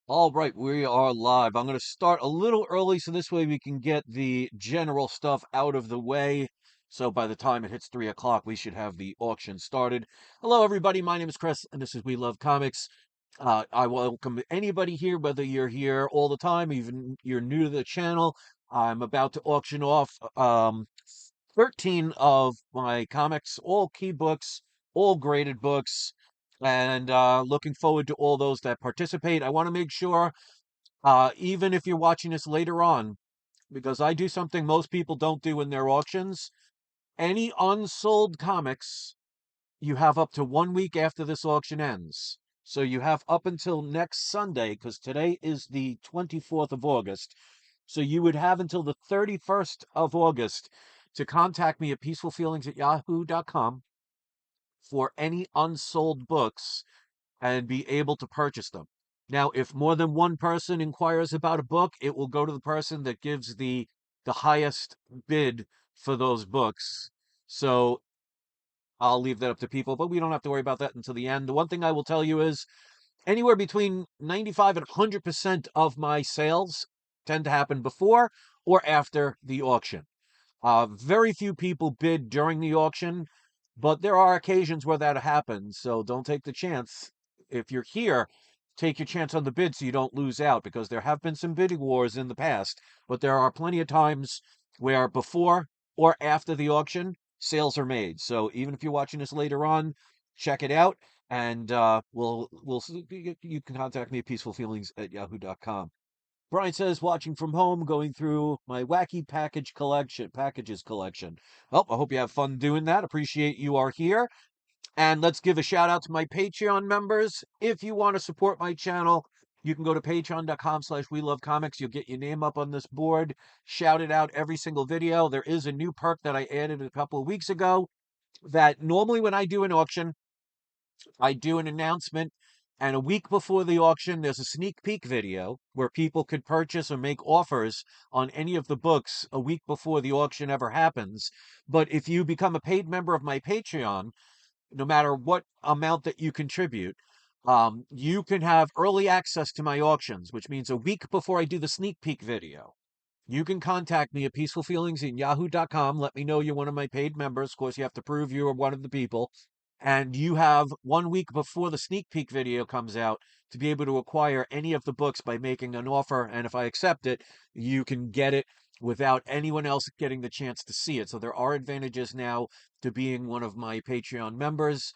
All right, we are live. I'm going to start a little early so this way we can get the general stuff out of the way. So by the time it hits 3 o'clock, we should have the auction started. Hello, everybody. My name is Chris, and this is We Love Comics. I welcome anybody here, whether you're here all the time, even you're new to the channel. I'm about to auction off 13 of my comics, all key books, all graded books, and looking forward to all those that participate. I want to make sure, even if you're watching this later on, because I do something most people don't do in their auctions, any unsold comics, you have up to 1 week after this auction ends. So you have up until next Sunday, because today is the 24th of August. So you would have until the 31st of August to contact me at peacefulfeelings@yahoo.com for any unsold books and be able to purchase them. Now, if more than one person inquires about a book, it will go to the person that gives the highest bid for those books. So I'll leave that up to people, but we don't have to worry about that until the end. The one thing I will tell you is anywhere between 95 and 100% of my sales tend to happen before or after the auction. Very few people bid during the auction, but there are occasions where that happens. So don't take the chance. If you're here, take your chance on the bid so you don't lose out because there have been some bidding wars in the past, but there are plenty of times where before or after the auction, sales are made. So even if you're watching this later on, check it out and you can contact me at peacefulfeelings@yahoo.com. Brian says, watching from home, going through my wacky packages collection. Well, I hope you have fun doing that. Appreciate you are here. And let's give a shout out to my Patreon members. If you want to support my channel, you can go to patreon.com/we love comics. You'll get your name up on this board, shout it out every single video. There is a new perk that I added a couple of weeks ago that normally when I do an auction, I do an announcement, and a week before the auction, there's a sneak peek video where people could purchase or make offers on any of the books a week before the auction ever happens. But if you become a paid member of my Patreon, no matter what amount that you contribute, you can have early access to my auctions, which means a week before I do the sneak peek video. You can contact me at peacefulfeelings@yahoo.com. Let me know you're one of my paid members. Of course, you have to prove you are one of the people. And you have 1 week before the sneak peek video comes out to be able to acquire any of the books by making an offer. And if I accept it, you can get it without anyone else getting the chance to see it. So there are advantages now to being one of my Patreon members.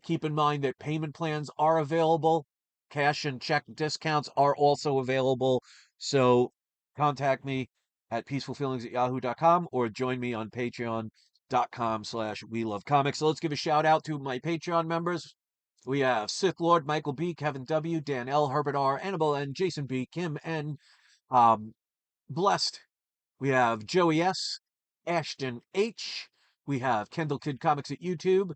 Keep in mind that payment plans are available. Cash and check discounts are also available. So contact me at peacefulfeelings@yahoo.com or join me on patreon.com/we love comics. So let's give a shout out to my Patreon members. We have Sith Lord Michael B, Kevin W, Dan L, Herbert R, Annabelle N, Jason B, Kim N, um, Blessed. We have Joey S, Ashton H. We have Kendall Kid Comics at YouTube.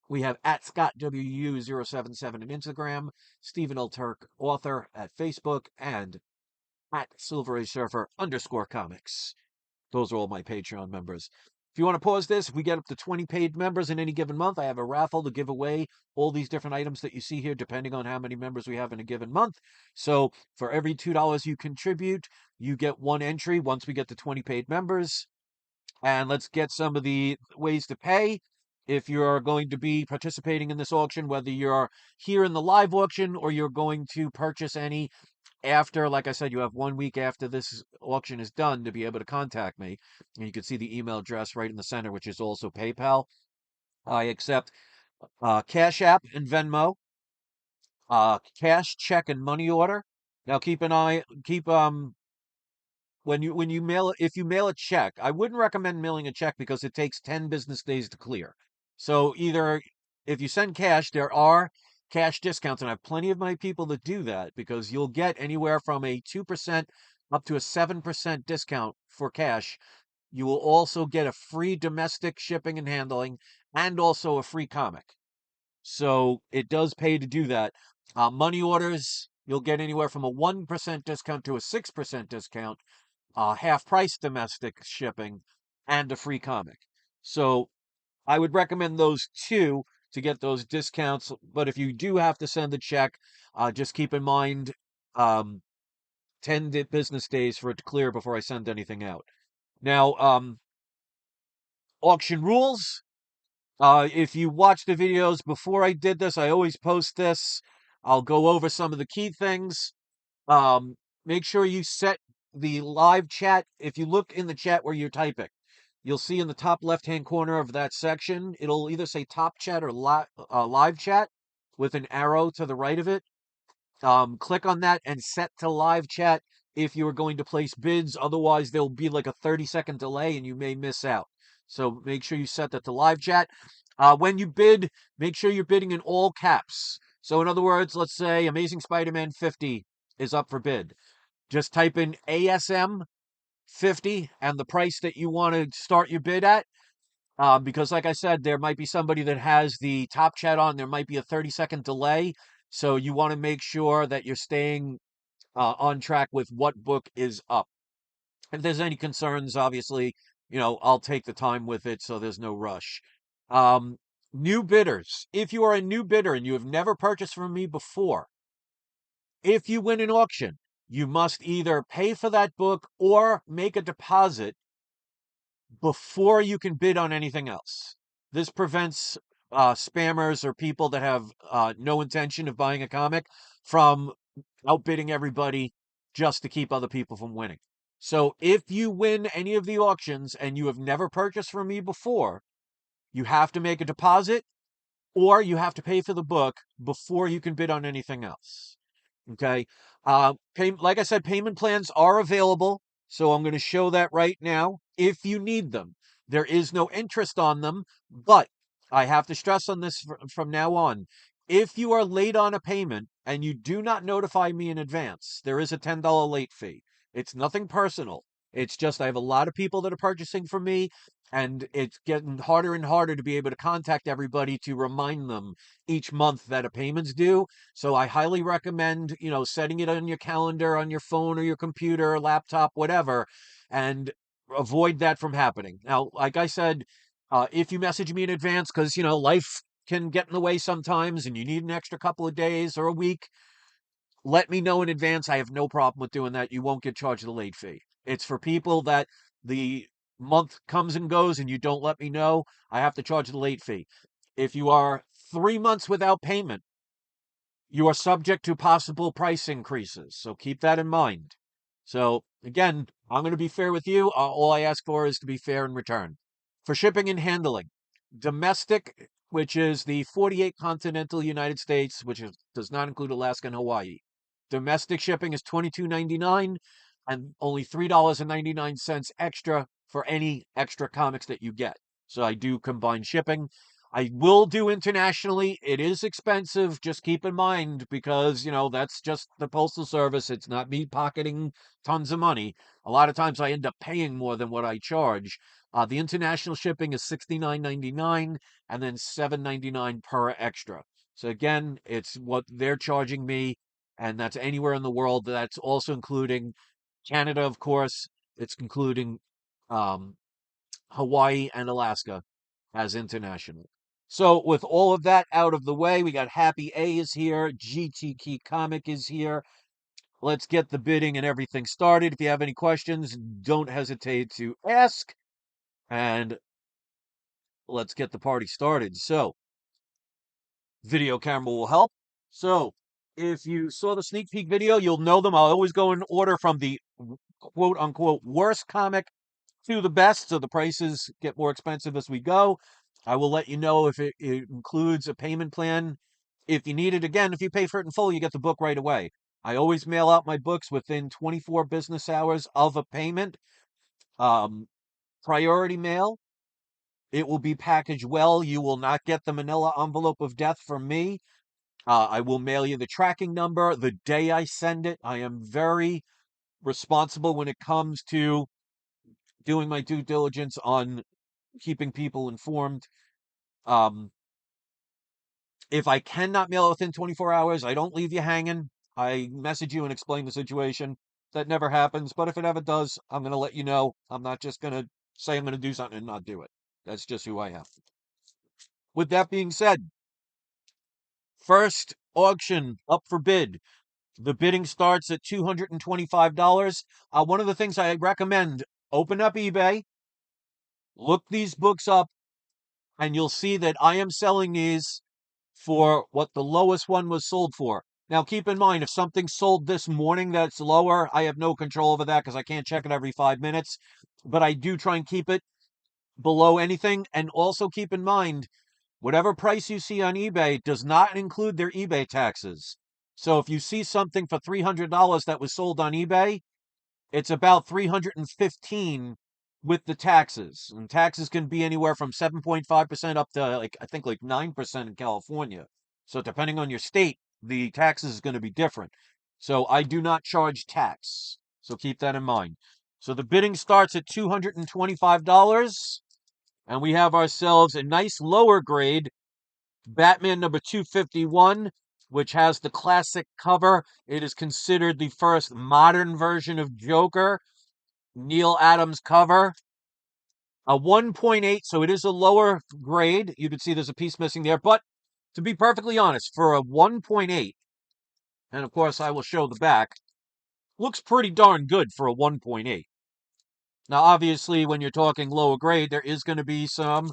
We have at Scott WU077 on Instagram, Stephen L. Turk, author at Facebook, and at Silver Age Surfer _comics. Those are all my Patreon members. If you want to pause this, if we get up to 20 paid members in any given month, I have a raffle to give away all these different items that you see here, depending on how many members we have in a given month. So for every $2 you contribute, you get one entry once we get to 20 paid members. And let's get some of the ways to pay. If you're going to be participating in this auction, whether you're here in the live auction or you're going to purchase any after, like I said, you have 1 week after this auction is done to be able to contact me. And you can see the email address right in the center, which is also PayPal. I accept Cash App and Venmo, cash, check, and money order. Now keep when you mail it, if you mail a check, I wouldn't recommend mailing a check because it takes 10 business days to clear. So either if you send cash, there are cash discounts, and I have plenty of my people that do that because you'll get anywhere from a 2% up to a 7% discount for cash. You will also get a free domestic shipping and handling and also a free comic. So it does pay to do that. Money orders, you'll get anywhere from a 1% discount to a 6% discount, half price domestic shipping, and a free comic. So I would recommend those two to get those discounts. But if you do have to send a check, just keep in mind um, 10 business days for it to clear before I send anything out. Now, auction rules. If you watch the videos before I did this, I always post this. I'll go over some of the key things. Um, Make sure you set the live chat. If you look in the chat where you're typing, you'll see in the top left-hand corner of that section, it'll either say top chat or live chat with an arrow to the right of it. Click on that and set to live chat if you are going to place bids. Otherwise, there'll be like a 30-second delay and you may miss out. So make sure you set that to live chat. When you bid, make sure you're bidding in all caps. So in other words, let's say Amazing Spider-Man 50 is up for bid. Just type in ASM 50 and the price that you want to start your bid at. Because like I said, there might be somebody that has the top chat on. There might be a 30-second delay. So you want to make sure that you're staying on track with what book is up. If there's any concerns, obviously, I'll take the time with it, so there's no rush. Um, New bidders. If you are a new bidder and you have never purchased from me before, if you win an auction, you must either pay for that book or make a deposit before you can bid on anything else. This prevents spammers or people that have no intention of buying a comic from outbidding everybody just to keep other people from winning. So if you win any of the auctions and you have never purchased from me before, you have to make a deposit or you have to pay for the book before you can bid on anything else. Okay. Like I said, payment plans are available. So I'm going to show that right now if you need them. There is no interest on them, but I have to stress on this from now on. If you are late on a payment and you do not notify me in advance, there is a $10 late fee. It's nothing personal. It's just I have a lot of people that are purchasing from me, and it's getting harder and harder to be able to contact everybody to remind them each month that a payment's due. So I highly recommend, setting it on your calendar, on your phone or your computer, or laptop, whatever, and avoid that from happening. Now, like I said, if you message me in advance, because, life can get in the way sometimes and you need an extra couple of days or a week, let me know in advance. I have no problem with doing that. You won't get charged the late fee. It's for people that the month comes and goes and you don't let me know, I have to charge the late fee. If you are 3 months without payment, you are subject to possible price increases. So keep that in mind. So again, I'm going to be fair with you. All I ask for is to be fair in return. For shipping and handling, domestic, which is the 48 continental United States, which does not include Alaska and Hawaii. Domestic shipping is $22.99 and only $3.99 extra for any extra comics that you get. So I do combine shipping. I will do internationally. It is expensive. Just keep in mind because, that's just the postal service. It's not me pocketing tons of money. A lot of times I end up paying more than what I charge. The international shipping is $69.99 and then $7.99 per extra. So again, it's what they're charging me, and that's anywhere in the world. That's also including Canada, of course. It's including um, Hawaii and Alaska as international. So with all of that out of the way, we got Happy A is here, GT Key Comic is here. Let's get the bidding and everything started. If you have any questions, don't hesitate to ask, and let's get the party started. So, video camera will help. So, if you saw the sneak peek video, you'll know them. I'll always go in order from the quote unquote worst comic to the best, so the prices get more expensive as we go. I will let you know if it includes a payment plan. If you need it, again, if you pay for it in full, you get the book right away. I always mail out my books within 24 business hours of a payment. Um, Priority mail. It will be packaged well. You will not get the manila envelope of death from me. I will mail you the tracking number the day I send it. I am very responsible when it comes to doing my due diligence on keeping people informed. Um, if I cannot mail it within 24 hours, I don't leave you hanging. I message you and explain the situation. That never happens, but if it ever does, I'm going to let you know. I'm not just going to say I'm going to do something and not do it. That's just who I am. With that being said, first auction up for bid. The bidding starts at $225. One of the things I recommend, open up eBay, look these books up, and you'll see that I am selling these for what the lowest one was sold for. Now, keep in mind, if something sold this morning that's lower, I have no control over that because I can't check it every 5 minutes. But I do try and keep it below anything. And also keep in mind, whatever price you see on eBay does not include their eBay taxes. So if you see something for $300 that was sold on eBay, it's about 315 with the taxes. And taxes can be anywhere from 7.5% up to like I think like 9% in California. So depending on your state, the taxes is going to be different. So I do not charge tax. So keep that in mind. So the bidding starts at $225 and we have ourselves a nice lower grade Batman number 251, which has the classic cover. It is considered the first modern version of Joker. Neil Adams cover. A 1.8, so it is a lower grade. You can see there's a piece missing there. But to be perfectly honest, for a 1.8, and of course I will show the back, looks pretty darn good for a 1.8. Now, obviously, when you're talking lower grade, there is going to be some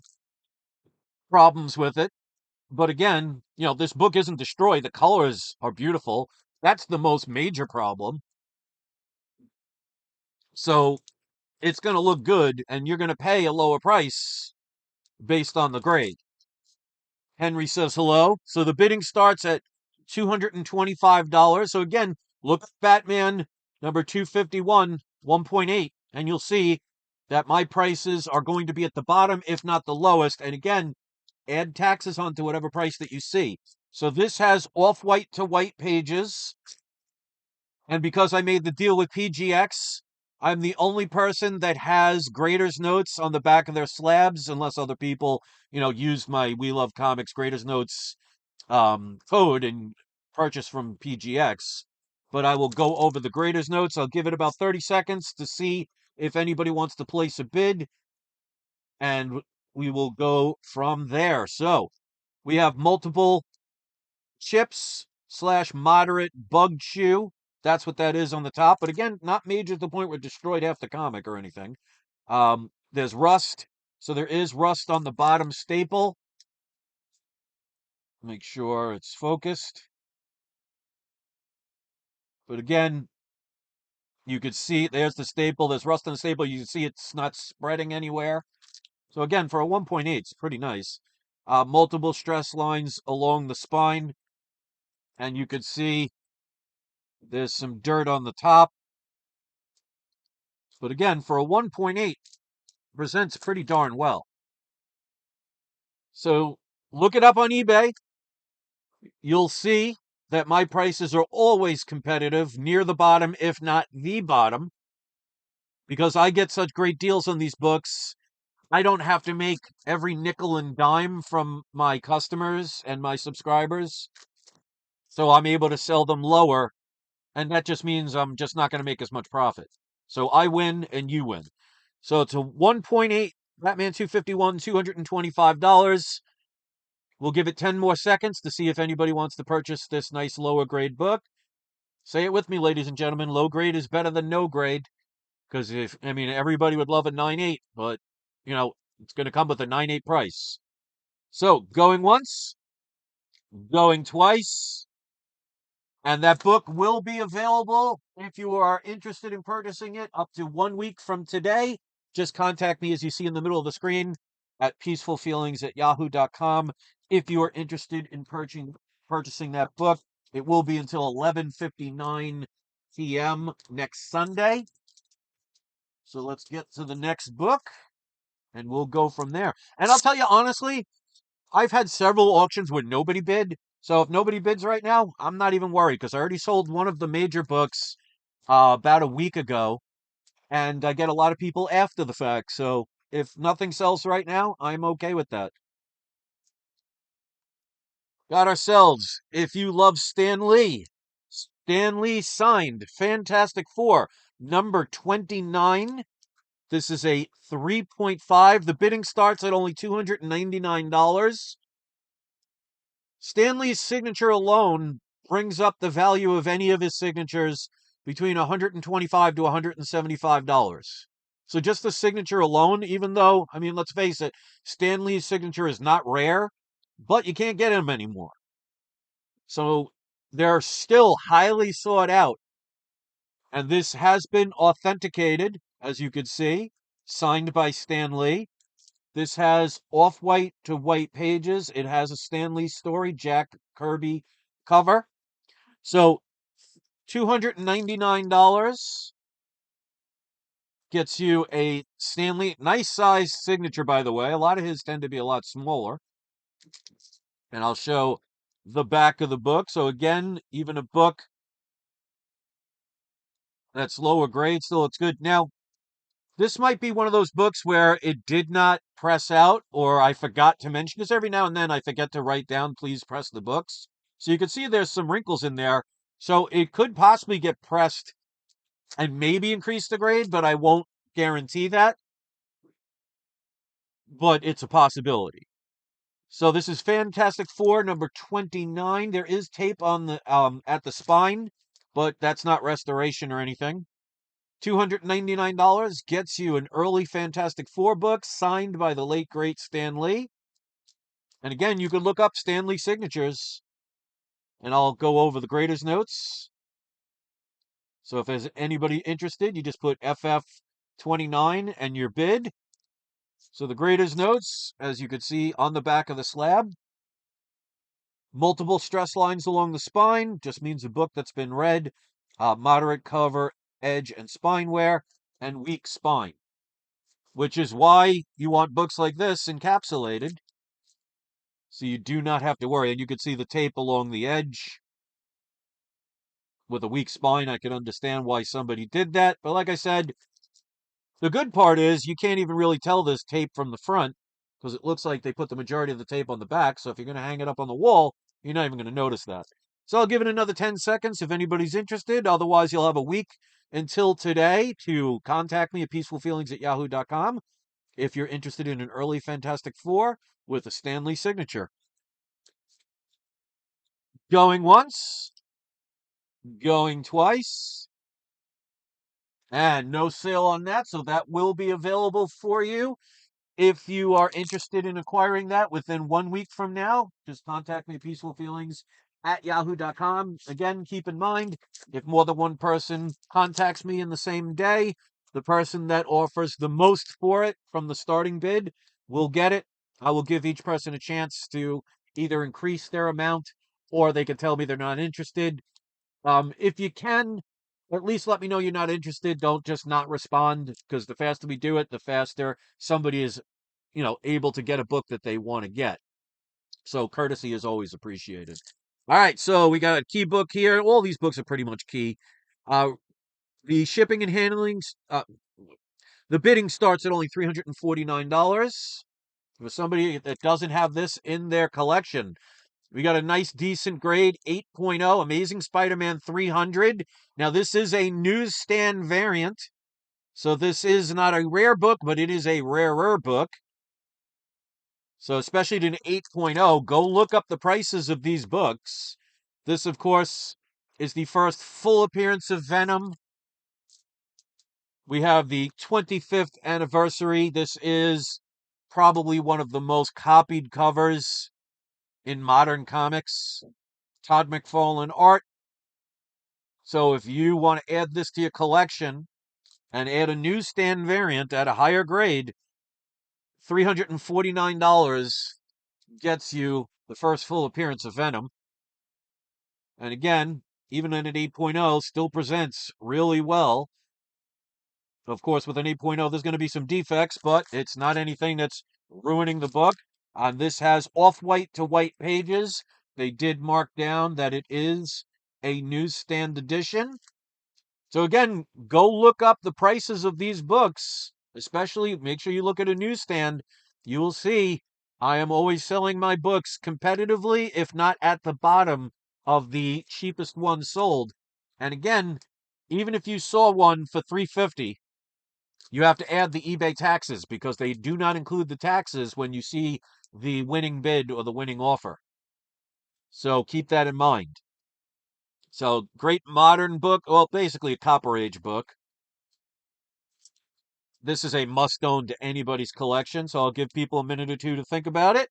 problems with it. But again, this book isn't destroyed. The colors are beautiful. That's the most major problem. So it's going to look good, and you're going to pay a lower price based on the grade. Henry says hello. So the bidding starts at $225. So again, look at Batman number 251, 1.8, and you'll see that my prices are going to be at the bottom, if not the lowest. And again, add taxes onto whatever price that you see. So this has off-white to white pages. And because I made the deal with PGX, I'm the only person that has graders notes on the back of their slabs, unless other people, use my We Love Comics graders notes code and purchase from PGX. But I will go over the graders notes. I'll give it about 30 seconds to see if anybody wants to place a bid, and we will go from there. So we have multiple chips / moderate bug chew. That's what that is on the top. But again, not major to the point where it destroyed half the comic or anything. There's rust. So there is rust on the bottom staple. Make sure it's focused. But again, you could see there's the staple. There's rust on the staple. You can see it's not spreading anywhere. So again, for a 1.8, it's pretty nice. Multiple stress lines along the spine. And you could see there's some dirt on the top. But again, for a 1.8, presents pretty darn well. So look it up on eBay. You'll see that my prices are always competitive, near the bottom, if not the bottom. Because I get such great deals on these books, I don't have to make every nickel and dime from my customers and my subscribers. So I'm able to sell them lower. And that just means I'm just not going to make as much profit. So I win and you win. So it's a 1.8 Batman 251, $225. We'll give it 10 more seconds to see if anybody wants to purchase this nice lower grade book. Say it with me, ladies and gentlemen. Low grade is better than no grade. Because everybody would love a 9.8, but, it's going to come with a 9.8 price. So, going once, going twice, and that book will be available if you are interested in purchasing it up to 1 week from today. Just contact me, as you see in the middle of the screen, at peacefulfeelings@yahoo.com. If you are interested in purchasing that book, it will be until 11:59 p.m. next Sunday. So let's get to the next book, and we'll go from there. And I'll tell you honestly, I've had several auctions where nobody bid. So if nobody bids right now, I'm not even worried because I already sold one of the major books about a week ago, and I get a lot of people after the fact. So if nothing sells right now, I'm okay with that. Got ourselves, If You Love Stan Lee. Stan Lee signed Fantastic Four, number 29. This is a 3.5. The bidding starts at only $299. Stan Lee's signature alone brings up the value of any of his signatures between $125 to $175. So just the signature alone, even though, I mean, let's face it, Stan Lee's signature is not rare, but you can't get him anymore. So they're still highly sought out. And this has been authenticated, as you can see, signed by Stan Lee. This has off-white to white pages. It has a Stan Lee story, Jack Kirby cover. So $299 gets you a Stan Lee, nice size signature, by the way. A lot of his tend to be a lot smaller. And I'll show the back of the book. So again, even a book that's lower grade still looks good. Now, this might be one of those books where it did not press out, or I forgot to mention, because every now and then I forget to write down, please press the books. So you can see there's some wrinkles in there. So it could possibly get pressed and maybe increase the grade, but I won't guarantee that. But it's a possibility. So this is Fantastic Four number 29. There is tape on the at the spine, but that's not restoration or anything. $299 gets you an early Fantastic Four book signed by the late, great Stan Lee. And again, you could look up Stan Lee signatures, and I'll go over the graders' notes. So if there's anybody interested, you just put FF29 and your bid. So the graders' notes, as you can see on the back of the slab, multiple stress lines along the spine, just means a book that's been read, moderate cover, edge, and spine wear, and weak spine. Which is why you want books like this encapsulated, so you do not have to worry. And you can see the tape along the edge. With a weak spine, I can understand why somebody did that. But like I said, the good part is you can't even really tell this tape from the front, because it looks like they put the majority of the tape on the back. So if you're going to hang it up on the wall, you're not even going to notice that. So I'll give it another 10 seconds if anybody's interested. Otherwise, you'll have a week until today to contact me at peacefulfeelings@yahoo.com. If you're interested in an early Fantastic Four with a Stan Lee signature. Going once, going twice, and no sale on that, so that will be available for you. If you are interested in acquiring that within 1 week from now, just contact me, peacefulfeelings@yahoo.com. Again, keep in mind, if more than one person contacts me in the same day, the person that offers the most for it from the starting bid will get it. I will give each person a chance to either increase their amount or they can tell me they're not interested. If you can, at least let me know you're not interested. Don't just not respond, because the faster we do it, the faster somebody is, able to get a book that they want to get. So courtesy is always appreciated. All right, so we got a key book here. All these books are pretty much key. The shipping and handling, the bidding starts at only $349. For somebody that doesn't have this in their collection, we got a nice, decent grade 8.0 Amazing Spider-Man 300. Now, this is a newsstand variant. So this is not a rare book, but it is a rarer book. So especially to an 8.0, go look up the prices of these books. This, of course, is the first full appearance of Venom. We have the 25th anniversary. This is probably one of the most copied covers in modern comics. Todd McFarlane art. So if you want to add this to your collection and add a newsstand variant at a higher grade, $349 gets you the first full appearance of Venom. And again, even in an 8.0, still presents really well. Of course, with an 8.0, there's going to be some defects, but it's not anything that's ruining the book. This has off-white to white pages. They did mark down that it is a newsstand edition. So again, go look up the prices of these books, especially make sure you look at a newsstand. You will see I am always selling my books competitively, if not at the bottom of the cheapest one sold. And again, even if you saw one for $350, you have to add the eBay taxes, because they do not include the taxes when you see the winning bid or the winning offer. So keep that in mind. So, great modern book. Well, basically a Copper Age book. This is a must-own to anybody's collection, so I'll give people a minute or two to think about it,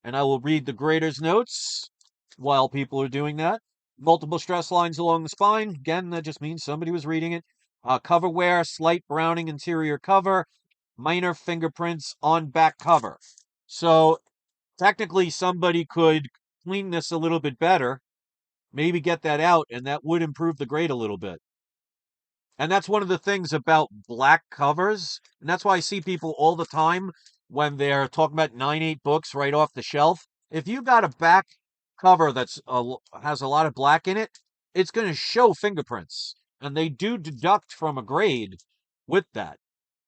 and I will read the grader's notes while people are doing that. Multiple stress lines along the spine. Again, that just means somebody was reading it. Cover wear, slight browning interior cover, minor fingerprints on back cover. So technically, somebody could clean this a little bit better, maybe get that out, and that would improve the grade a little bit. And that's one of the things about black covers. And that's why I see people all the time when they're talking about 9/8 books right off the shelf. If you got a back cover that's has a lot of black in it, it's going to show fingerprints. And they do deduct from a grade with that.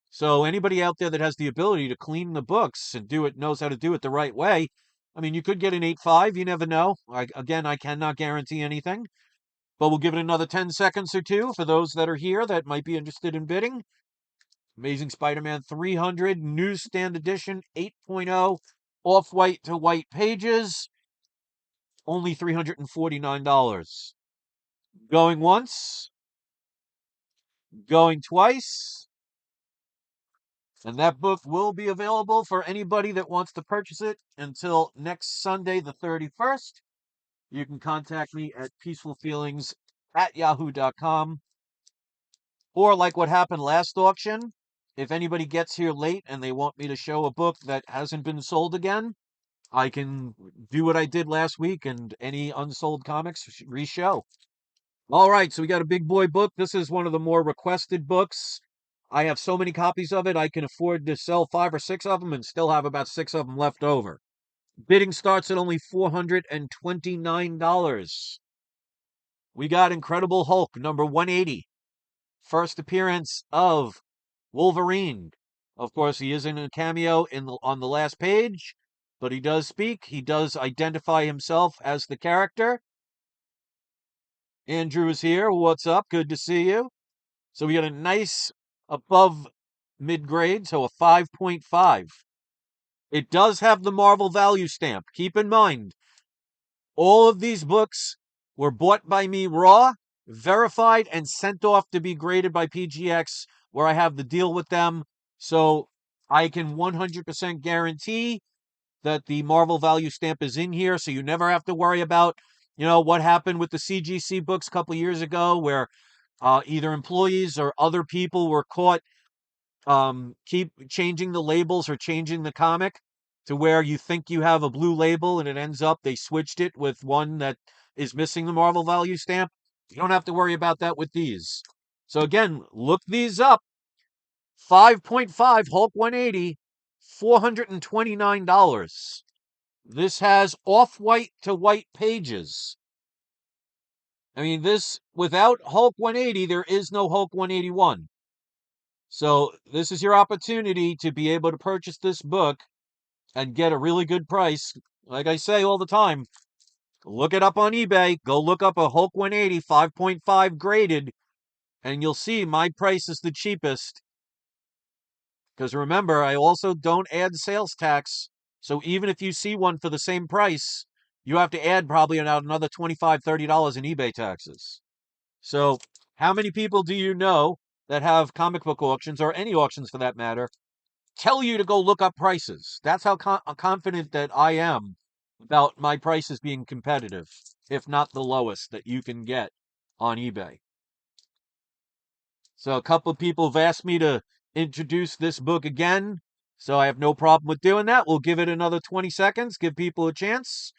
So anybody out there that has the ability to clean the books and do it knows how to do it the right way. I mean, you could get an 8.5. You never know. Again, I cannot guarantee anything. But we'll give it another 10 seconds or two for those that are here that might be interested in bidding. Amazing Spider-Man 300 Newsstand Edition 8.0 off-white to white pages. Only $349. Going once. Going twice. And that book will be available for anybody that wants to purchase it until next Sunday, the 31st. You can contact me at peacefulfeelings@yahoo.com. Or like what happened last auction, if anybody gets here late and they want me to show a book that hasn't been sold again, I can do what I did last week and any unsold comics re-show. All right, so we got a big boy book. This is one of the more requested books. I have so many copies of it, I can afford to sell 5 or 6 of them and still have about 6 of them left over. Bidding starts at only $429. We got Incredible Hulk number 180. First appearance of Wolverine. Of course, he is in a cameo on the last page, but he does speak. He does identify himself as the character. Andrew is here. What's up? Good to see you. So we got a nice above mid-grade, so a 5.5. It does have the Marvel value stamp. Keep in mind, all of these books were bought by me raw, verified, and sent off to be graded by PGX, where I have the deal with them. So I can 100% guarantee that the Marvel value stamp is in here. So you never have to worry about, what happened with the CGC books a couple years ago, where either employees or other people were caught keep changing the labels or changing the comic to where you think you have a blue label and it ends up they switched it with one that is missing the Marvel value stamp. You don't have to worry about that with these. So again, look these up. 5.5 Hulk 180, $429. This has off-white to white pages. I mean, this, without Hulk 180, there is no Hulk 181. So this is your opportunity to be able to purchase this book and get a really good price. Like I say all the time, look it up on eBay. Go look up a Hulk 180 5.5 graded, and you'll see my price is the cheapest. Because remember, I also don't add sales tax. So even if you see one for the same price, you have to add probably another $25, $30 in eBay taxes. So how many people do you know that have comic book auctions, or any auctions for that matter, tell you to go look up prices? That's how confident that I am about my prices being competitive, if not the lowest that you can get on eBay. So a couple of people have asked me to introduce this book again, so I have no problem with doing that. We'll give it another 20 seconds, give people a chance.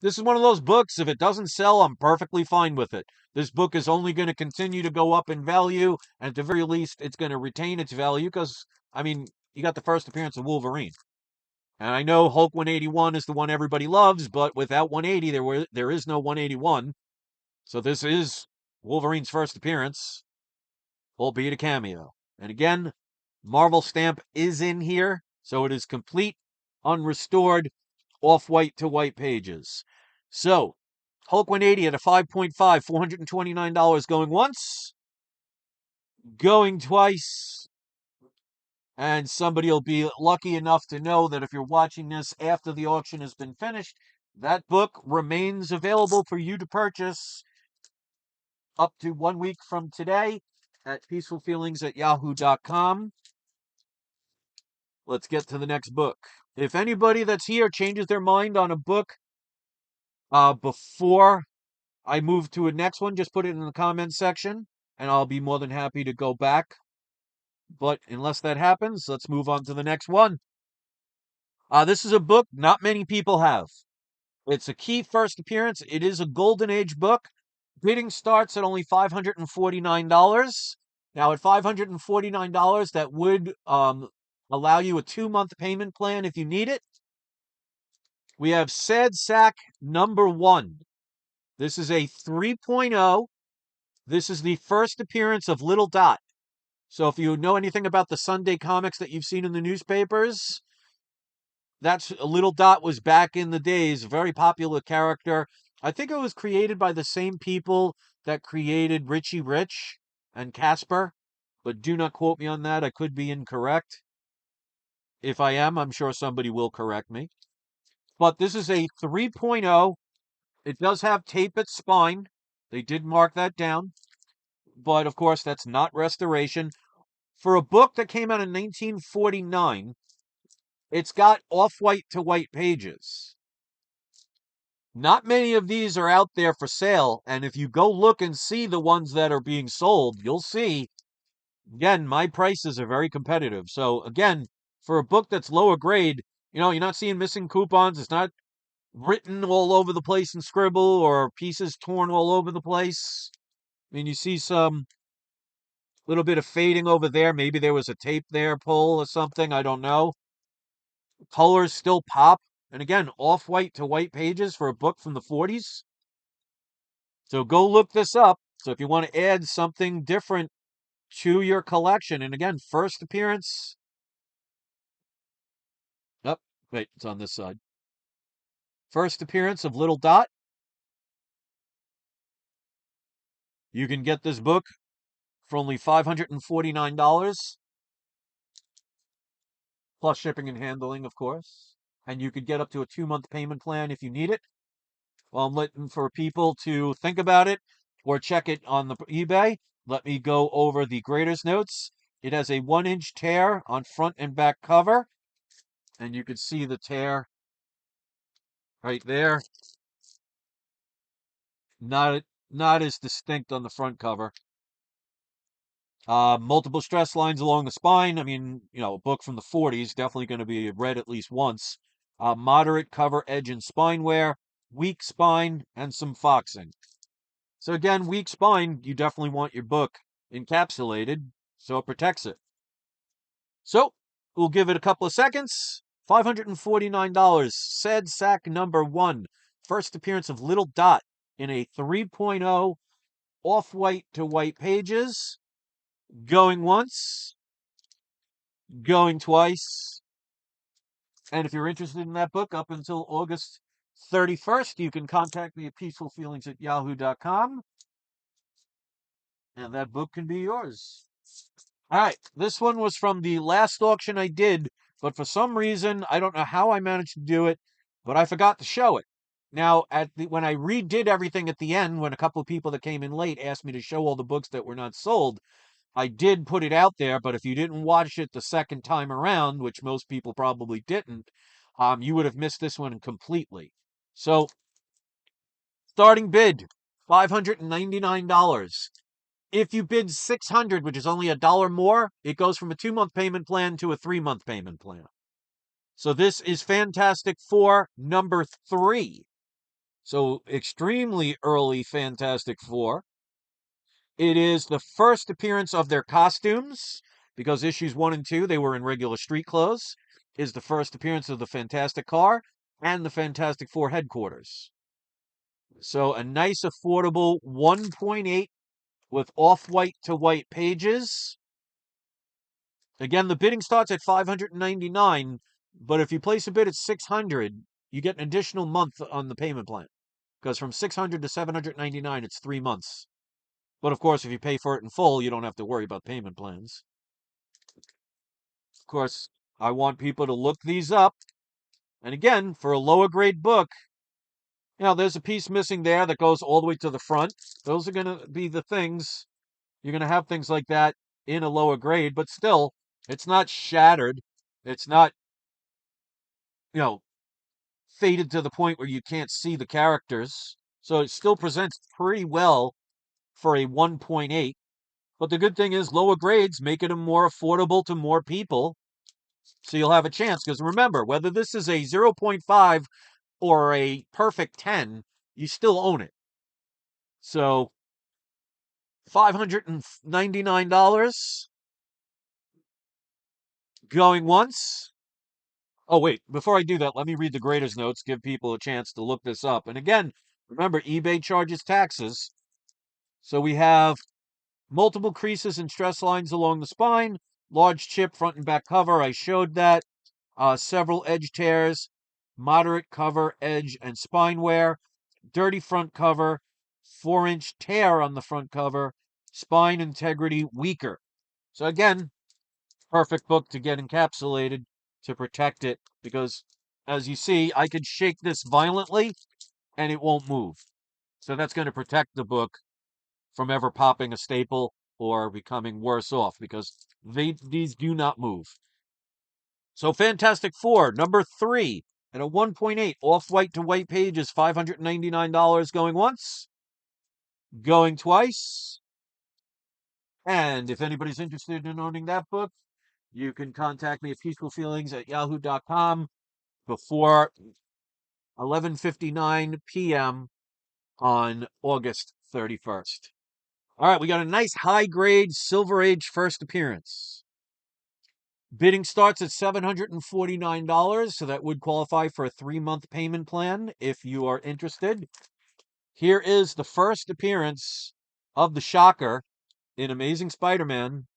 This is one of those books, if it doesn't sell, I'm perfectly fine with it. This book is only going to continue to go up in value, and at the very least, it's going to retain its value because, I mean, you got the first appearance of Wolverine. And I know Hulk 181 is the one everybody loves, but without 180, there is no 181. So this is Wolverine's first appearance, albeit a cameo. And again, Marvel stamp is in here, so it is complete, unrestored, off-white to white pages. So, Hulk 180 at a 5.5, $429 going once, going twice, and somebody will be lucky enough to know that if you're watching this after the auction has been finished, that book remains available for you to purchase. up to 1 week from today at peacefulfeelings@yahoo.com. Let's get to the next book. If anybody that's here changes their mind on a book before I move to a next one, just put it in the comments section, and I'll be more than happy to go back. But unless that happens, let's move on to the next one. This is a book not many people have. It's a key first appearance. It is a golden age book. Bidding starts at only $549. Now, at $549, that would allow you a 2-month payment plan if you need it. We have Sad Sack #1. This is a 3.0. This is the first appearance of Little Dot. So if you know anything about the Sunday comics that you've seen in the newspapers, that's Little Dot was back in the days, a very popular character. I think it was created by the same people that created Richie Rich and Casper, but do not quote me on that. I could be incorrect. If I am, I'm sure somebody will correct me. But this is a 3.0. It does have tape at spine. They did mark that down. But of course, that's not restoration. For a book that came out in 1949, it's got off-white to white pages. Not many of these are out there for sale, and if you go look and see the ones that are being sold, you'll see, again, my prices are very competitive. So again, for a book that's lower grade, you're not seeing missing coupons. It's not written all over the place in scribble or pieces torn all over the place. I mean, you see some little bit of fading over there. Maybe there was a tape there pull or something. I don't know. Colors still pop. And again, off-white to white pages for a book from the 40s. So go look this up. So if you want to add something different to your collection, and again, first appearance. Oh, wait, it's on this side. First appearance of Little Dot. You can get this book for only $549, plus shipping and handling, of course. And you could get up to a 2-month payment plan if you need it. Well, I'm looking for people to think about it or check it on the eBay. Let me go over the Graders Notes. It has a 1-inch tear on front and back cover, and you can see the tear right there. Not as distinct on the front cover. Multiple stress lines along the spine. I mean, a book from the 40s, definitely going to be read at least once. Moderate cover edge and spine wear, weak spine, and some foxing. So again, weak spine, you definitely want your book encapsulated so it protects it. So we'll give it a couple of seconds. $549. Sad Sack #1. First appearance of Little Dot in a 3.0 off-white to white pages. Going once, going twice. And if you're interested in that book up until August 31st, you can contact me at peacefulfeelings@yahoo.com. And that book can be yours. All right, this one was from the last auction I did, but for some reason, I don't know how I managed to do it, but I forgot to show it. Now, when I redid everything at the end, when a couple of people that came in late asked me to show all the books that were not sold, I did put it out there, but if you didn't watch it the second time around, which most people probably didn't, you would have missed this one completely. So, starting bid, $599. If you bid $600, which is only $1 more, it goes from a 2-month payment plan to a 3-month payment plan. So this is Fantastic Four #3. So extremely early Fantastic Four. It is the first appearance of their costumes, because issues 1 and 2, they were in regular street clothes. Is the first appearance of the Fantastic Car and the Fantastic Four headquarters. So a nice, affordable 1.8 with off-white to white pages. Again, the bidding starts at $599, but if you place a bid at $600, you get an additional month on the payment plan. Because from $600 to $799, it's 3 months. But of course, if you pay for it in full, you don't have to worry about payment plans. Of course, I want people to look these up. And again, for a lower grade book, There's a piece missing there that goes all the way to the front. Those are going to be the things. You're going to have things like that in a lower grade, but still, it's not shattered. It's not, you know, faded to the point where you can't see the characters. So it still presents pretty well for a 1.8. But the good thing is lower grades make it more affordable to more people. So you'll have a chance. Because remember, whether this is a 0.5 or a perfect 10, you still own it. So $599 going once. Oh, wait, before I do that, let me read the grader's notes, give people a chance to look this up. And again, remember, eBay charges taxes. So we have multiple creases and stress lines along the spine, large chip front and back cover. I showed that. Several edge tears, moderate cover, edge, and spine wear, dirty front cover, 4-inch tear on the front cover, spine integrity weaker. So again, perfect book to get encapsulated to protect it because as you see, I could shake this violently and it won't move. So that's going to protect the book from ever popping a staple or becoming worse off because these do not move. So Fantastic Four, number 3 at a 1.8, off-white to white pages, $599 going once, going twice. And if anybody's interested in owning that book, you can contact me at peacefulfeelings@yahoo.com before 11:59 p.m. on August 31st. All right, we got a nice high-grade Silver Age first appearance. Bidding starts at $749, so that would qualify for a 3-month payment plan if you are interested. Here is the first appearance of the Shocker in Amazing Spider-Man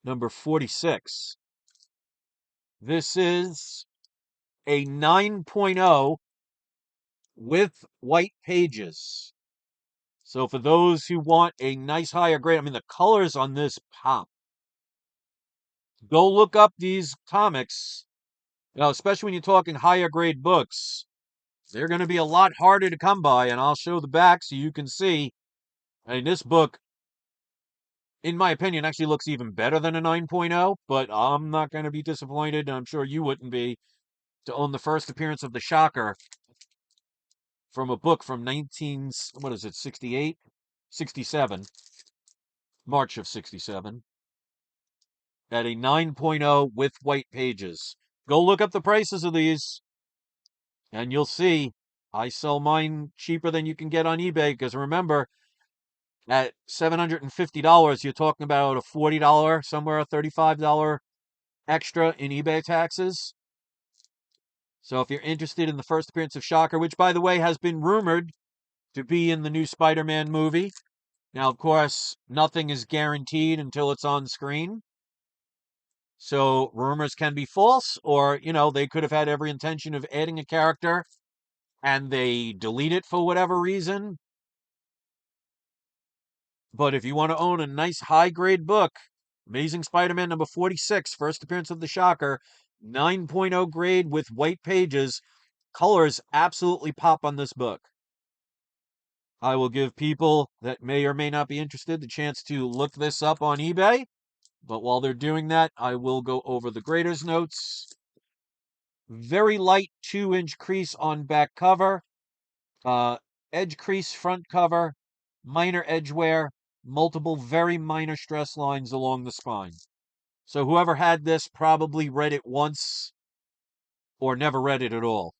number 46. This is a 9.0 with white pages. So for those who want a nice higher grade, I mean, the colors on this pop. Go look up these comics, especially when you're talking higher grade books. They're going to be a lot harder to come by, and I'll show the back so you can see. I mean, this book, in my opinion, actually looks even better than a 9.0, but I'm not going to be disappointed, and I'm sure you wouldn't be, to own the first appearance of the Shocker from a book from 68? 67. March of 67. At a 9.0 with white pages. Go look up the prices of these, and you'll see I sell mine cheaper than you can get on eBay, because remember, at $750, you're talking about a $40, somewhere a $35 extra in eBay taxes. So if you're interested in the first appearance of Shocker, which by the way has been rumored to be in the new Spider-Man movie. Now, of course, nothing is guaranteed until it's on screen. So rumors can be false, or, they could have had every intention of adding a character and they delete it for whatever reason. But if you want to own a nice high grade book, Amazing Spider-Man number 46, first appearance of the Shocker, 9.0 grade with white pages, colors absolutely pop on this book. I will give people that may or may not be interested the chance to look this up on eBay. But while they're doing that, I will go over the grader's notes. Very light 2-inch crease on back cover. Edge crease front cover. Minor edge wear. Multiple very minor stress lines along the spine. So whoever had this probably read it once or never read it at all.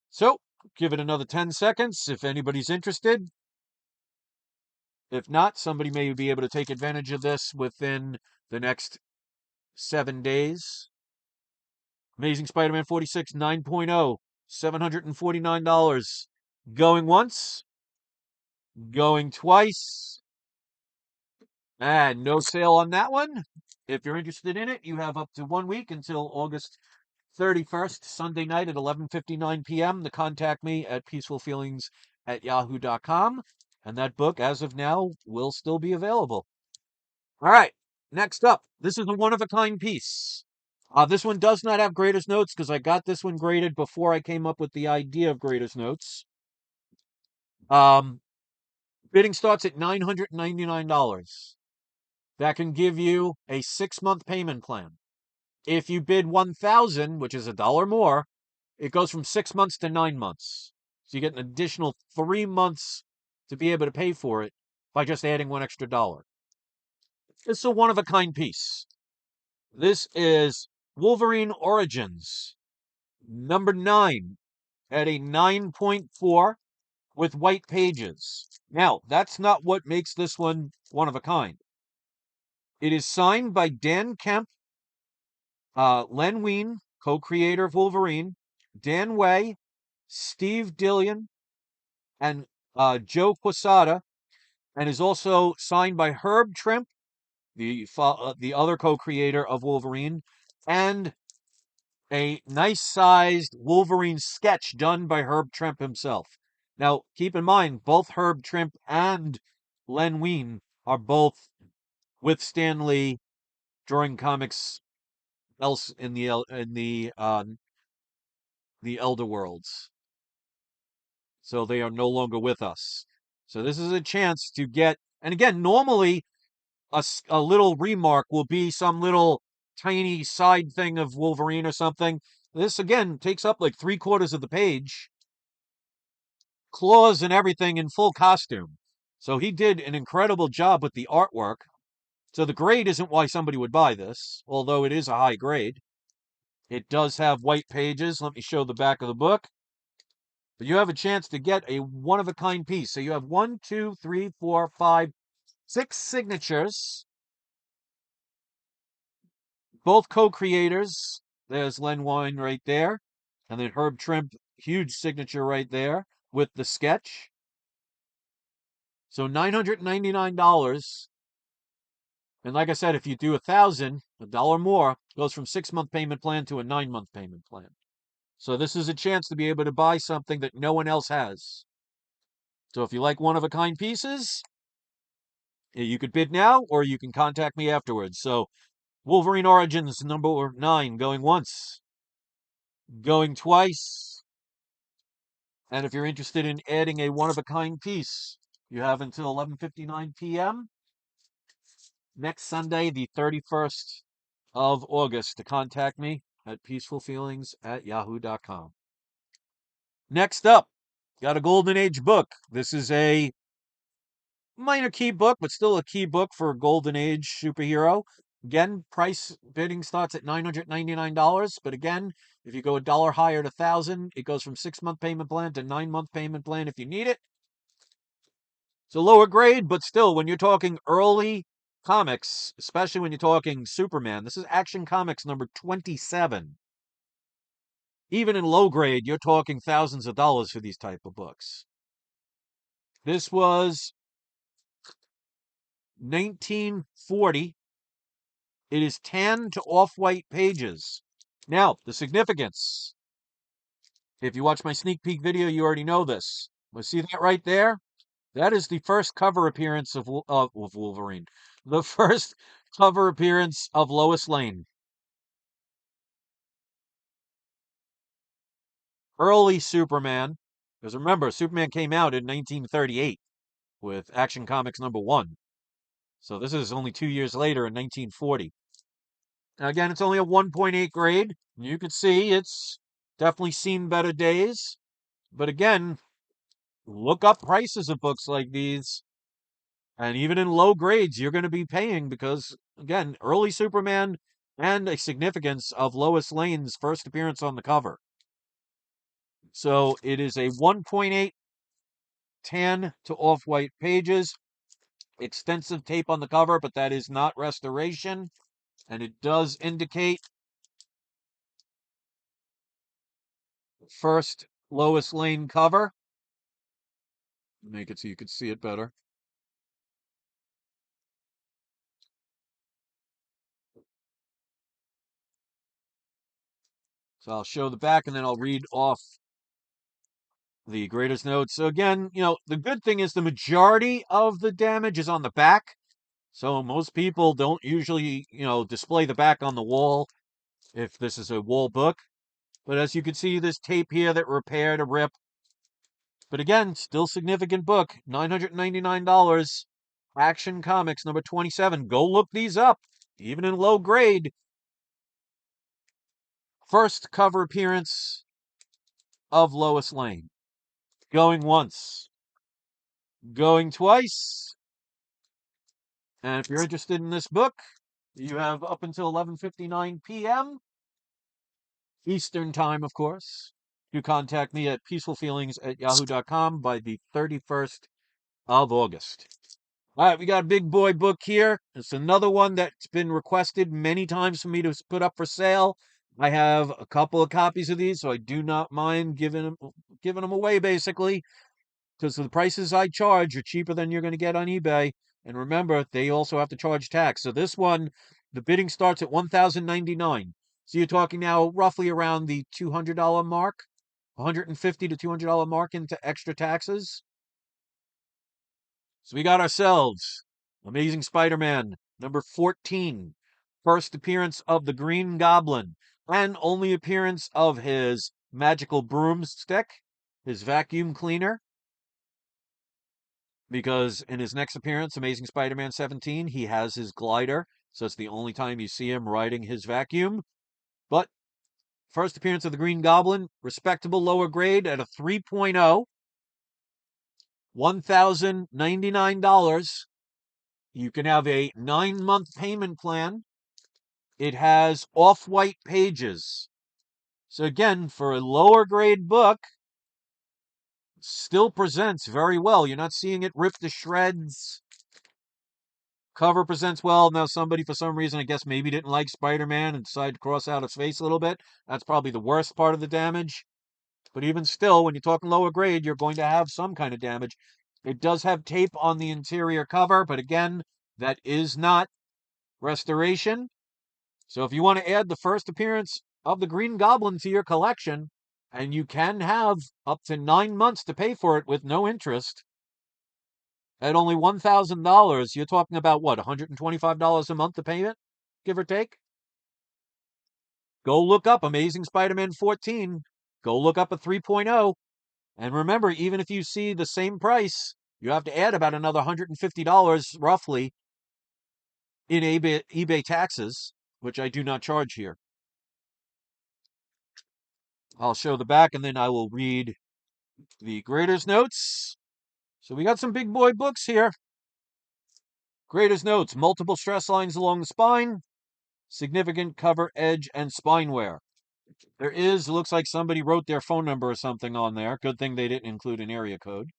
So give it another 10 seconds if anybody's interested. If not, somebody may be able to take advantage of this within the next 7 days. Amazing Spider-Man 46 9.0, $749. Going once, going twice, and no sale on that one. If you're interested in it, you have up to 1 week until August 31st, Sunday night at 11:59 p.m. to contact me at peacefulfeelings@yahoo.com. And that book, as of now, will still be available. All right, next up, this is a one-of-a-kind piece. This one does not have Greatest Notes because I got this one graded before I came up with the idea of Greatest Notes. Um, Bidding starts at $999. That can give you a 6-month payment plan. If you bid 1,000, which is $1 more, it goes from 6 months to 9 months. So you get an additional 3 months to be able to pay for it by just adding one extra dollar. It's a one-of-a-kind piece. This is Wolverine Origins, number 9, at a 9.4 with white pages. Now, that's not what makes this one one of a kind. It is signed by Dan Kemp, Len Wein, co-creator of Wolverine, Dan Way, Steve Dillon, and Joe Quesada, and is also signed by Herb Trimpe, the other co-creator of Wolverine, and a nice-sized Wolverine sketch done by Herb Trimpe himself. Now, keep in mind, both Herb Trimpe and Len Wein are both with Stan Lee drawing comics else in the Elder Worlds. So they are no longer with us. So this is a chance to get, and again, normally a little remark will be some little tiny side thing of Wolverine or something. This again takes up like 3/4 of the page. Claws and everything in full costume. So he did an incredible job with the artwork. So the grade isn't why somebody would buy this, although it is a high grade. It does have white pages. Let me show the back of the book. But you have a chance to get a one-of-a-kind piece. So you have 1, 2, 3, 4, 5, 6 signatures. Both co-creators. There's Len Wein right there. And then Herb Trimpe, huge signature right there with the sketch. So $999. And like I said, if you do 1,000, $1 more, goes from 6-month payment plan to a 9-month payment plan. So this is a chance to be able to buy something that no one else has. So if you like one-of-a-kind pieces, you could bid now or you can contact me afterwards. So Wolverine Origins number 9 going once, going twice. And if you're interested in adding a one-of-a-kind piece, you have until 11:59 p.m. next Sunday, the 31st of August, to contact me at peacefulfeelings@yahoo.com. Next up, got a Golden Age book. This is a minor key book, but still a key book for a Golden Age superhero. Again, price bidding starts at $999. But again, if you go $1 higher to 1,000, it goes from 6-month payment plan to 9-month payment plan if you need it. It's a lower grade, but still, when you're talking early comics, especially when you're talking Superman, this is Action Comics number 27. Even in low grade, you're talking thousands of dollars for these type of books. This was 1940. It is tan to off-white pages. Now, the significance. If you watch my sneak peek video, you already know this. But see that right there? That is the first cover appearance of Wolverine. The first cover appearance of Lois Lane. Early Superman. Because remember, Superman came out in 1938 with Action Comics number 1. So this is only 2 years later in 1940. Now again, it's only a 1.8 grade. You can see it's definitely seen better days. But again, look up prices of books like these. And even in low grades, you're going to be paying because, again, early Superman and a significance of Lois Lane's first appearance on the cover. So it is a 1.8 tan to off-white pages. Extensive tape on the cover, but that is not restoration. And it does indicate first Lois Lane cover. Make it so you can see it better. So I'll show the back and then I'll read off the greatest notes. So again, the good thing is the majority of the damage is on the back. So most people don't usually, display the back on the wall. if this is a wall book. But as you can see, this tape here that repaired a rip. But again, still significant book, $999. Action Comics number 27. Go look these up, even in low grade. First cover appearance of Lois Lane. Going once, going twice. And if you're interested in this book, you have up until 11:59 p.m. Eastern Time, of course. You contact me at peacefulfeelings@yahoo.com by the 31st of August. All right, we got a big boy book here. It's another one that's been requested many times for me to put up for sale. I have a couple of copies of these, so I do not mind giving them away, basically, because the prices I charge are cheaper than you're going to get on eBay. And remember, they also have to charge tax. So this one, the bidding starts at $1,099. So you're talking now roughly around the $200 mark, $150 to $200 mark into extra taxes. So we got ourselves Amazing Spider-Man number 14. First appearance of the Green Goblin, and only appearance of his magical broomstick, his vacuum cleaner. Because in his next appearance, Amazing Spider-Man 17, he has his glider. So it's the only time you see him riding his vacuum. But first appearance of the Green Goblin, respectable lower grade at a 3.0. $1,099. You can have a 9-month payment plan. It has off-white pages. So again, for a lower grade book, still presents very well. You're not seeing it rip to shreds. Cover presents well. Now somebody, for some reason, I guess maybe didn't like Spider-Man and decided to cross out his face a little bit. That's probably the worst part of the damage. But even still, when you're talking lower grade, you're going to have some kind of damage. It does have tape on the interior cover, but again, that is not restoration. So if you want to add the first appearance of the Green Goblin to your collection, and you can have up to 9 months to pay for it with no interest, at only $1,000, you're talking about what, $125 a month to pay it, give or take? Go look up Amazing Spider-Man 14. Go look up a 3.0. And remember, even if you see the same price, you have to add about another $150 roughly in eBay taxes, which I do not charge here. I'll show the back and then I will read the grader's notes. So we got some big boy books here. Grader's notes, multiple stress lines along the spine, significant cover, edge, and spine wear. There is, looks like somebody wrote their phone number or something on there. Good thing they didn't include an area code.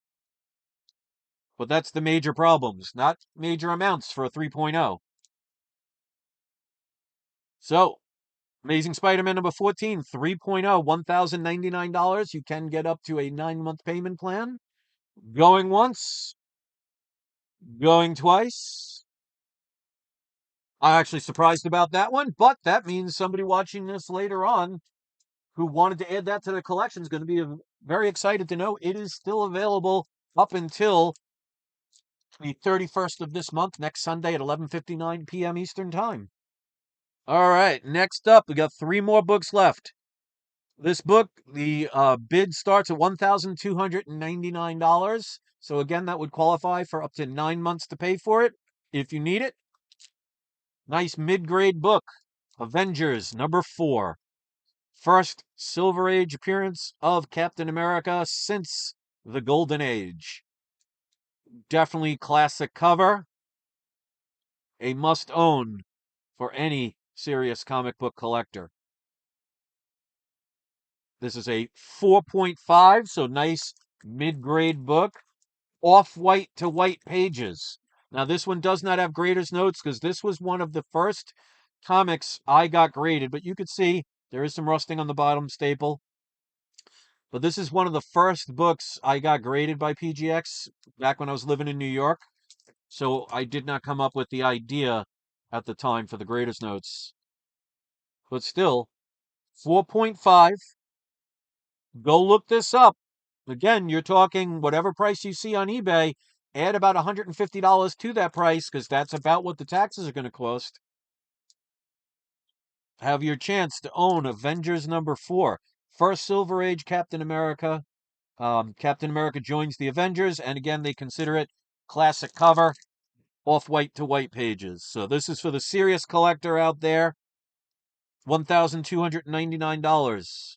But that's the major problems, not major amounts for a 3.0. So, Amazing Spider-Man number 14, 3.0, $1,099. You can get up to a 9-month payment plan. Going once, going twice. I'm actually surprised about that one, but that means somebody watching this later on who wanted to add that to their collection is going to be very excited to know it is still available up until the 31st of this month, next Sunday at 11:59 p.m. Eastern Time. All right, next up, we got 3 more books left. This book, the bid starts at $1,299. So again, that would qualify for up to 9 months to pay for it if you need it. Nice mid-grade book, Avengers number 4. First Silver Age appearance of Captain America since the Golden Age. Definitely classic cover. A must-own for any serious comic book collector. This is a 4.5, so nice mid-grade book. Off-white to white pages. Now, this one does not have grader's notes because this was one of the first comics I got graded, but you could see there is some rusting on the bottom staple. But this is one of the first books I got graded by PGX back when I was living in New York. So I did not come up with the idea at the time for the grader's notes. But still, 4.5. Go look this up. Again, you're talking whatever price you see on eBay, add about $150 to that price because that's about what the taxes are going to cost. have your chance to own Avengers number 4. First Silver Age Captain America. Captain America joins the Avengers, and again, they consider it classic cover, off-white to white pages. So this is for the serious collector out there. $1,299.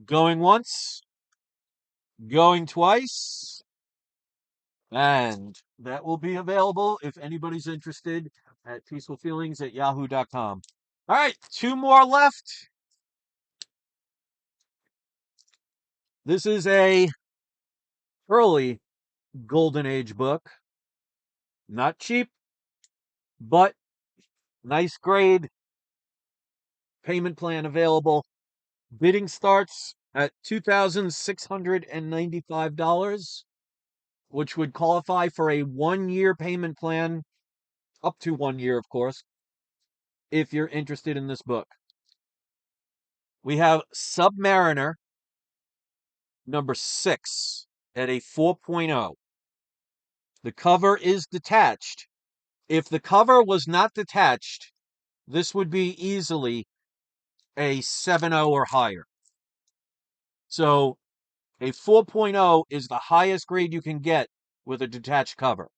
Going once, going twice, and that will be available if anybody's interested at peacefulfeelings@yahoo.com. All right, 2 more left. This is a early Golden Age book. Not cheap, but nice grade. Payment plan available. Bidding starts at $2,695, which would qualify for a 1-year payment plan, up to 1 year, of course, if you're interested in this book. We have Submariner number 6 at a 4.0. The cover is detached. If the cover was not detached, this would be easily a 7.0 or higher. So a 4.0 is the highest grade you can get with a detached cover.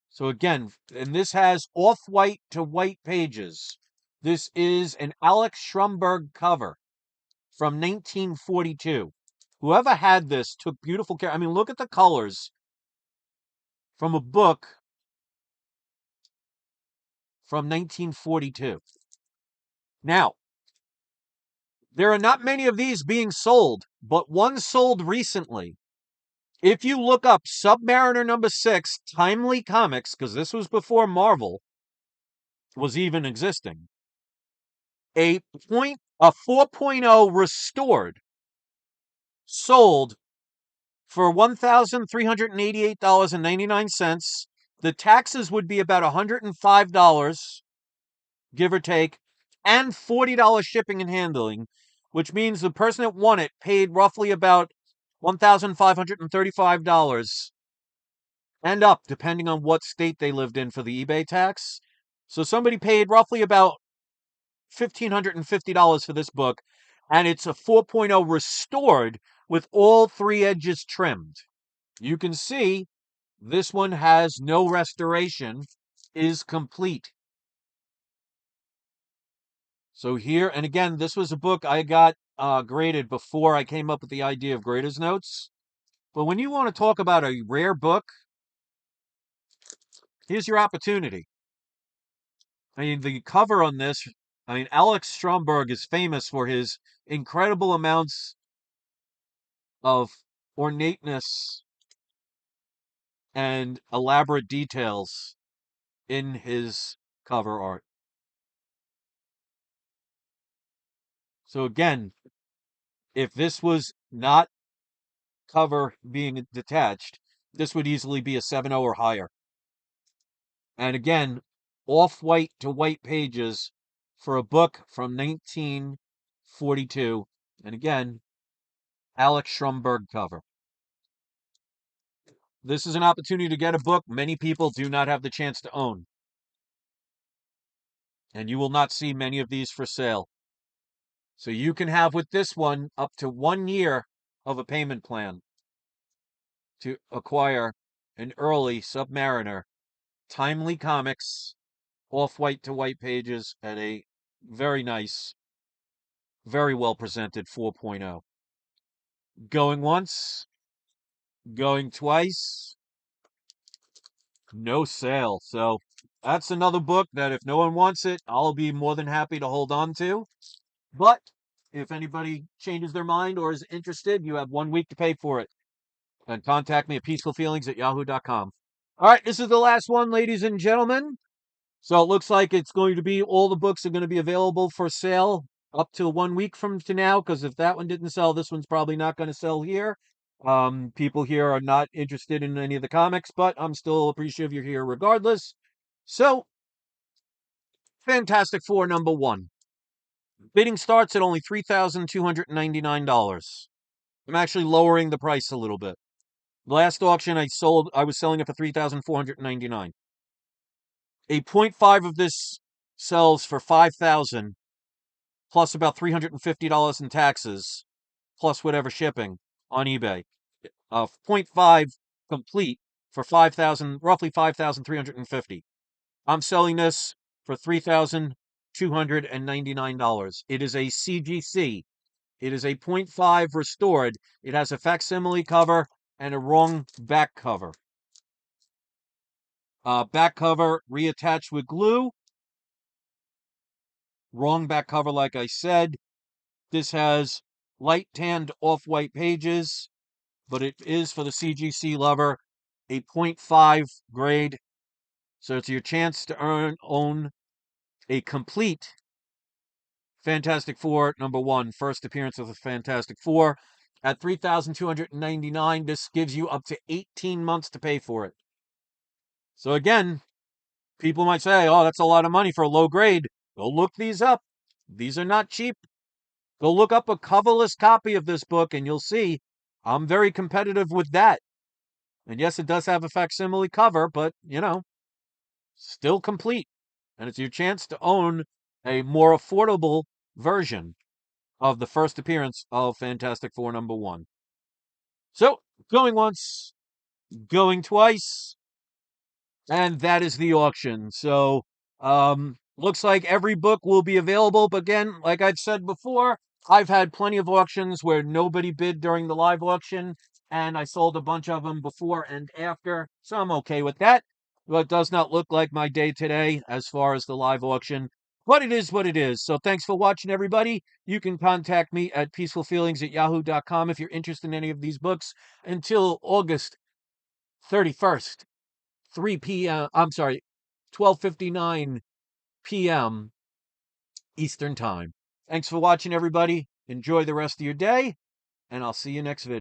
So again, and this has off-white to white pages. This is an Alex Schomburg cover from 1942. Whoever had this took beautiful care. I mean, look at the colors from a book from 1942. Now, there are not many of these being sold, but one sold recently. If you look up Submariner number 6, Timely Comics, because this was before Marvel was even existing, a 4.0 restored sold for $1,388.99. The taxes would be about $105, give or take, and $40 shipping and handling, which means the person that won it paid roughly about $1,535 and up, depending on what state they lived in for the eBay tax. So somebody paid roughly about $1,550 for this book, and it's a 4.0 restored with all 3 edges trimmed. You can see this one has no restoration, is complete. So here, and again, this was a book I got graded before I came up with the idea of grader's notes. But when you want to talk about a rare book, here's your opportunity. I mean, the cover on this, I mean, Alex Stromberg is famous for his incredible amounts of ornateness and elaborate details in his cover art. So again, if this was not cover being detached, this would easily be a 7.0 or higher. And again, off-white to white pages for a book from 1942. And again, Alex Stromberg cover. This is an opportunity to get a book many people do not have the chance to own. And you will not see many of these for sale. So you can have with this one up to 1 year of a payment plan to acquire an early Submariner, Timely Comics, off-white to white pages at a very nice, very well presented 4.0. Going once, going twice, no sale. So that's another book that if no one wants it, I'll be more than happy to hold on to. But if anybody changes their mind or is interested, you have 1 week to pay for it. And contact me at peacefulfeelings@yahoo.com. All right, this is the last one, ladies and gentlemen. So it looks like it's going to be, all the books are going to be available for sale up till 1 week from to now, because if that one didn't sell, this one's probably not going to sell here. People here are not interested in any of the comics, but I'm still appreciative you're here regardless. So, Fantastic Four number 1. Bidding starts at only $3,299. I'm actually lowering the price a little bit. Last auction I was selling it for $3,499. A 0.5 of this sells for 5,000 plus about $350 in taxes plus whatever shipping on eBay. Point 0.5 complete for 5,000, roughly 5,350. I'm selling this for $3,299. It is a CGC. It is a point 0.5 restored. It has a facsimile cover and a wrong back cover. Back cover reattached with glue. Wrong back cover, like I said. This has light tanned off-white pages, but it is for the CGC lover, a 0.5 grade. So it's your chance to own a complete Fantastic Four #1, first appearance of the Fantastic Four. At $3,299, this gives you up to 18 months to pay for it. So again, people might say, oh, that's a lot of money for a low grade. Go look these up. These are not cheap. Go look up a coverless copy of this book and you'll see I'm very competitive with that. And yes, it does have a facsimile cover, but, still complete. And it's your chance to own a more affordable version of the first appearance of Fantastic Four #1. So, going once, going twice, and that is the auction. So, looks like every book will be available. But again, like I've said before, I've had plenty of auctions where nobody bid during the live auction, and I sold a bunch of them before and after. So I'm okay with that. But it does not look like my day today as far as the live auction. But it is what it is. So thanks for watching, everybody. You can contact me at peacefulfeelings@yahoo.com if you're interested in any of these books until August 31st. 3 p.m. I'm sorry, 12:59 p.m. Eastern Time. Thanks for watching, everybody. Enjoy the rest of your day, and I'll see you next video.